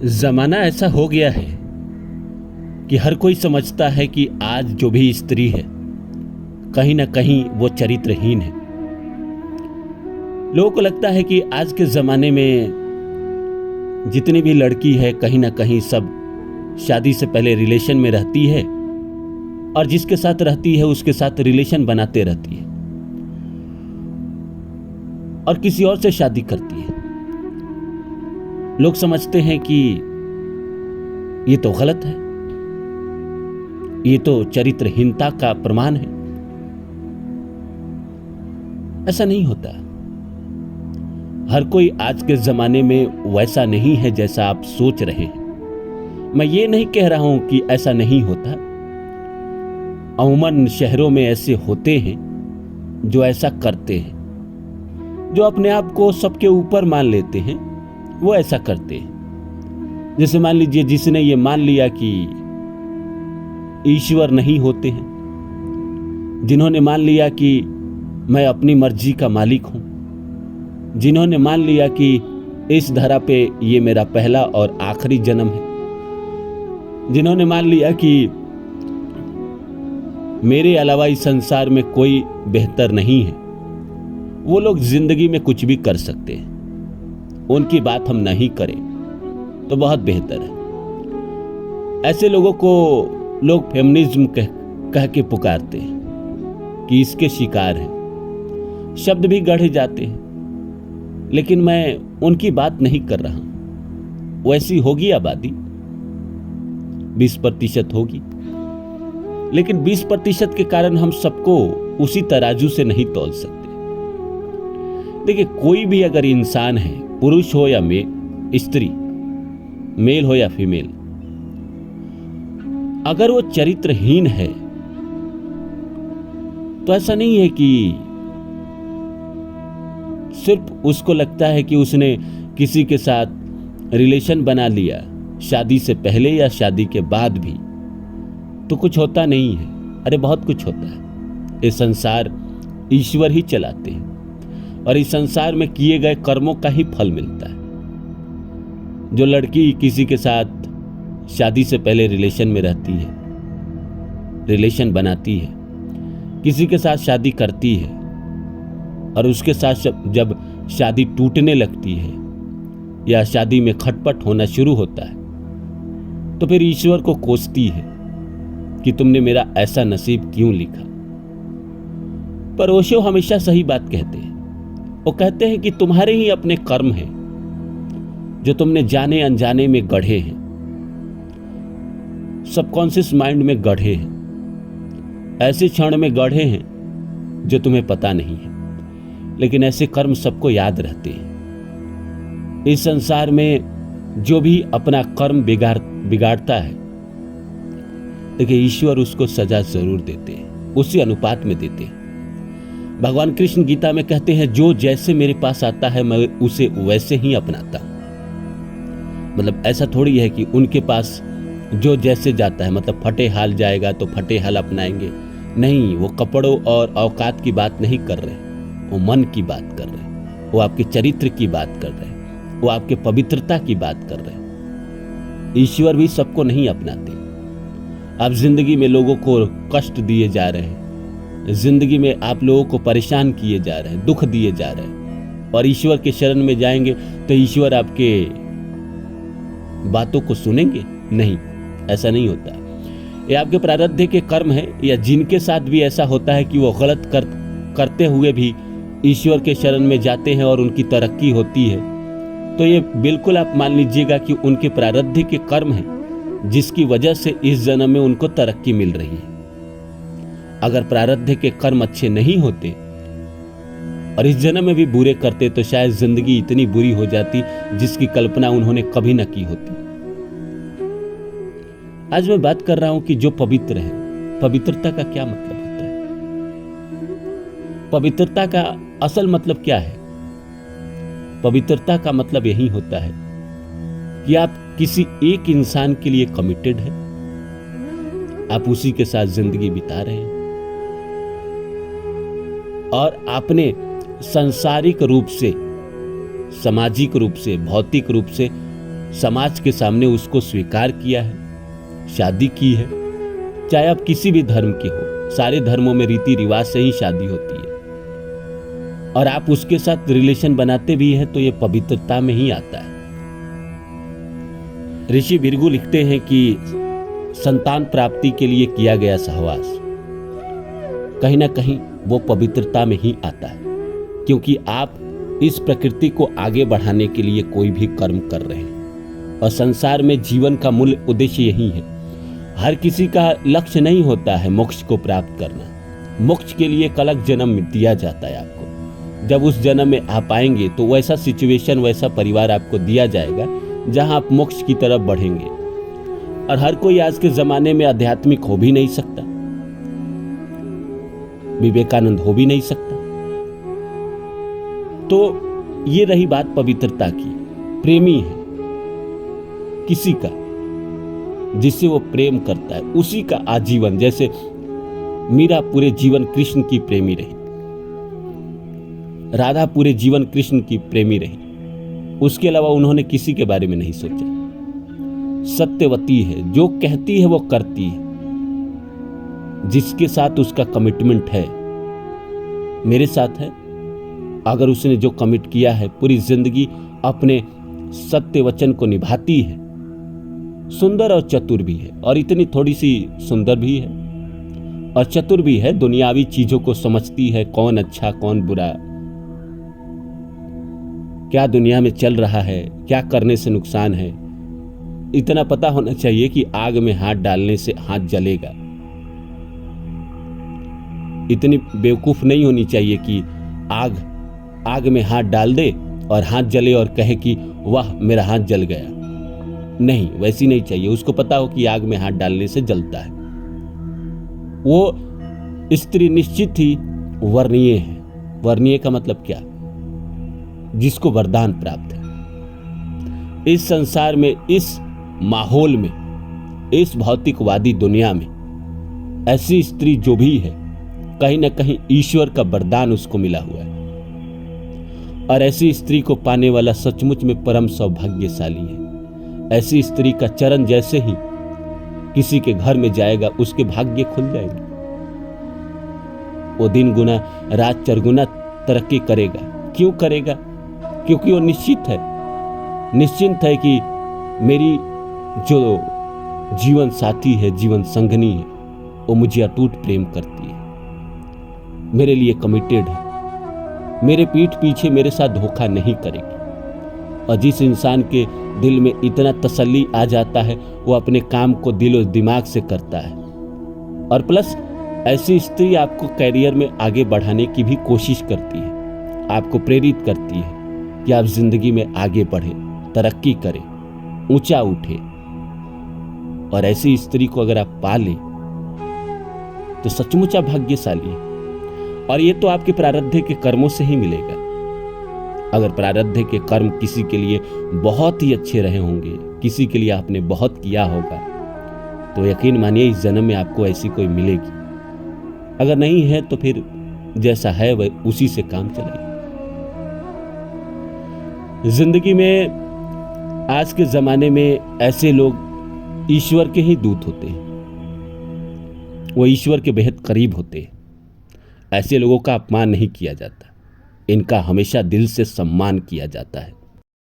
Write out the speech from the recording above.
जमाना ऐसा हो गया है कि हर कोई समझता है कि आज जो भी स्त्री है कहीं ना कहीं वो चरित्रहीन है। लोगों को लगता है कि आज के जमाने में जितनी भी लड़की है कहीं ना कहीं सब शादी से पहले रिलेशन में रहती है और जिसके साथ रहती है उसके साथ रिलेशन बनाते रहती है और किसी और से शादी करती है। लोग समझते हैं कि ये तो गलत है, ये तो चरित्रहीनता का प्रमाण है। ऐसा नहीं होता। हर कोई आज के जमाने में वैसा नहीं है जैसा आप सोच रहे हैं। मैं ये नहीं कह रहा हूं कि ऐसा नहीं होता। अमूमन शहरों में ऐसे होते हैं जो ऐसा करते हैं, जो अपने आप को सबके ऊपर मान लेते हैं, वो ऐसा करते हैं। जैसे मान लीजिए जिसने ये मान लिया कि ईश्वर नहीं होते हैं, जिन्होंने मान लिया कि मैं अपनी मर्जी का मालिक हूं, जिन्होंने मान लिया कि इस धरा पे ये मेरा पहला और आखिरी जन्म है, जिन्होंने मान लिया कि मेरे अलावा इस संसार में कोई बेहतर नहीं है, वो लोग जिंदगी में कुछ भी कर सकते हैं। उनकी बात हम नहीं करें तो बहुत बेहतर है। ऐसे लोगों को लोग फेमिनिज्म कह के पुकारते हैं कि इसके शिकार हैं। शब्द भी गढ़े जाते हैं, लेकिन मैं उनकी बात नहीं कर रहा हूं। वैसी होगी आबादी 20% होगी, लेकिन 20% के कारण हम सबको उसी तराजू से नहीं तौल सकते। देखिए, कोई भी अगर इंसान है, पुरुष हो या स्त्री, मेल हो या फीमेल, अगर वो चरित्रहीन है तो ऐसा नहीं है कि सिर्फ उसको लगता है कि उसने किसी के साथ रिलेशन बना लिया शादी से पहले या शादी के बाद भी तो कुछ होता नहीं है। अरे बहुत कुछ होता है। ये संसार ईश्वर ही चलाते हैं और इस संसार में किए गए कर्मों का ही फल मिलता है। जो लड़की किसी के साथ शादी से पहले रिलेशन में रहती है, रिलेशन बनाती है, किसी के साथ शादी करती है और उसके साथ जब शादी टूटने लगती है या शादी में खटपट होना शुरू होता है तो फिर ईश्वर को कोसती है कि तुमने मेरा ऐसा नसीब क्यों लिखा। पर ओशो हमेशा सही बात कहते हैं। वो कहते हैं कि तुम्हारे ही अपने कर्म हैं जो तुमने जाने अनजाने में गढ़े हैं, सबकॉन्शियस माइंड में गढ़े हैं, ऐसे क्षण में गढ़े हैं जो तुम्हें पता नहीं है, लेकिन ऐसे कर्म सबको याद रहते हैं। इस संसार में जो भी अपना कर्म बिगाड़ता है, देखिए ईश्वर उसको सजा जरूर देते हैं, उसी अनुपात में देते हैं। भगवान कृष्ण गीता में कहते हैं, जो जैसे मेरे पास आता है मैं उसे वैसे ही अपनाता हूं। मतलब ऐसा थोड़ी है कि उनके पास जो जैसे जाता है, मतलब फटे हाल जाएगा तो फटे हाल अपनाएंगे। नहीं, वो कपड़ों और औकात की बात नहीं कर रहे, वो मन की बात कर रहे, वो आपके चरित्र की बात कर रहे, वो आपके पवित्रता की बात कर रहे। ईश्वर भी सबको नहीं अपनाते। अब जिंदगी में लोगों को कष्ट दिए जा रहे हैं, जिंदगी में आप लोगों को परेशान किए जा रहे हैं, दुख दिए जा रहे हैं, और ईश्वर के शरण में जाएंगे तो ईश्वर आपके बातों को सुनेंगे? नहीं, ऐसा नहीं होता। ये आपके प्रारब्ध के कर्म है, या जिनके साथ भी ऐसा होता है कि वो गलत करते हुए भी ईश्वर के शरण में जाते हैं और उनकी तरक्की होती है, तो ये बिल्कुल आप मान लीजिएगा कि उनके प्रारब्ध के कर्म है जिसकी वजह से इस जन्म में उनको तरक्की मिल रही है। अगर प्रारब्ध के कर्म अच्छे नहीं होते और इस जन्म में भी बुरे करते तो शायद जिंदगी इतनी बुरी हो जाती जिसकी कल्पना उन्होंने कभी न की होती। आज मैं बात कर रहा हूं कि जो पवित्र है, पवित्रता का क्या मतलब होता है? पवित्रता का असल मतलब क्या है? पवित्रता का मतलब यही होता है कि आप किसी एक इंसान के लिए कमिटेड हैं, आप उसी के साथ जिंदगी बिता रहे हैं और आपने सांसारिक रूप से, सामाजिक रूप से, भौतिक रूप से समाज के सामने उसको स्वीकार किया है, शादी की है। चाहे आप किसी भी धर्म के हो, सारे धर्मों में रीति रिवाज से ही शादी होती है, और आप उसके साथ रिलेशन बनाते भी हैं तो ये पवित्रता में ही आता है। ऋषि भृगु लिखते हैं कि संतान प्राप्ति के लिए किया गया सहवास कहीं ना कहीं वो पवित्रता में ही आता है, क्योंकि आप इस प्रकृति को आगे बढ़ाने के लिए कोई भी कर्म कर रहे हैं। और संसार में जीवन का मूल उद्देश्य यही है। हर किसी का लक्ष्य नहीं होता है मोक्ष को प्राप्त करना। मोक्ष के लिए एक अलग जन्म दिया जाता है आपको। जब उस जन्म में आप आएंगे तो वैसा सिचुएशन, वैसा परिवार आपको दिया जाएगा जहां आप मोक्ष की तरफ बढ़ेंगे। और हर कोई आज के जमाने में आध्यात्मिक हो भी नहीं सकता, विवेकानंद हो भी नहीं सकता। तो ये रही बात पवित्रता की। प्रेमी है किसी का, जिससे वो प्रेम करता है उसी का आजीवन। जैसे मीरा पूरे जीवन कृष्ण की प्रेमी रही, राधा पूरे जीवन कृष्ण की प्रेमी रही, उसके अलावा उन्होंने किसी के बारे में नहीं सोचा। सत्यवती है, जो कहती है वो करती है, जिसके साथ उसका कमिटमेंट है, मेरे साथ है। अगर उसने जो कमिट किया है पूरी जिंदगी अपने सत्य वचन को निभाती है। सुंदर और चतुर भी है, और इतनी थोड़ी सी सुंदर भी है और चतुर भी है। दुनियावी चीजों को समझती है, कौन अच्छा कौन बुरा, क्या दुनिया में चल रहा है, क्या करने से नुकसान है, इतना पता होना चाहिए कि आग में हाथ डालने से हाथ जलेगा। इतनी बेवकूफ नहीं होनी चाहिए कि आग में हाथ डाल दे और हाथ जले और कहे कि वाह मेरा हाथ जल गया। नहीं, वैसी नहीं चाहिए। उसको पता हो कि आग में हाथ डालने से जलता है। वो स्त्री निश्चित ही वर्णीय है। वर्णीय का मतलब क्या? जिसको वरदान प्राप्त है। इस संसार में, इस माहौल में, इस भौतिकवादी दुनिया में ऐसी स्त्री जो भी है, कहीं ना कहीं ईश्वर का वरदान उसको मिला हुआ है। और ऐसी स्त्री को पाने वाला सचमुच में परम सौभाग्यशाली है। ऐसी स्त्री का चरण जैसे ही किसी के घर में जाएगा, उसके भाग्य खुल जाएंगे। वो दिन गुना रात चरगुना तरक्की करेगा। क्यों करेगा? क्योंकि वो निश्चित है कि मेरी जो जीवन साथी है, जीवन संगनी है, वो मुझे अटूट प्रेम करती है, मेरे लिए कमिटेड है, मेरे पीठ पीछे मेरे साथ धोखा नहीं करेगी। और जिस इंसान के दिल में इतना तसल्ली आ जाता है, वो अपने काम को दिल और दिमाग से करता है। और प्लस ऐसी स्त्री आपको कैरियर में आगे बढ़ाने की भी कोशिश करती है, आपको प्रेरित करती है कि आप जिंदगी में आगे बढ़े, तरक्की करें, ऊंचा उठे। और ऐसी स्त्री को अगर आप पालें तो सचमुच आप भाग्यशाली हैं। और ये तो आपके प्रारब्ध के कर्मों से ही मिलेगा। अगर प्रारब्ध के कर्म किसी के लिए बहुत ही अच्छे रहे होंगे, किसी के लिए आपने बहुत किया होगा, तो यकीन मानिए इस जन्म में आपको ऐसी कोई मिलेगी। अगर नहीं है तो फिर जैसा है वह उसी से काम चलेगा। जिंदगी में आज के जमाने में ऐसे लोग ईश्वर के ही दूत होते हैं, वो ईश्वर के बेहद करीब होते हैं। ऐसे लोगों का अपमान नहीं किया जाता, इनका हमेशा दिल से सम्मान किया जाता है।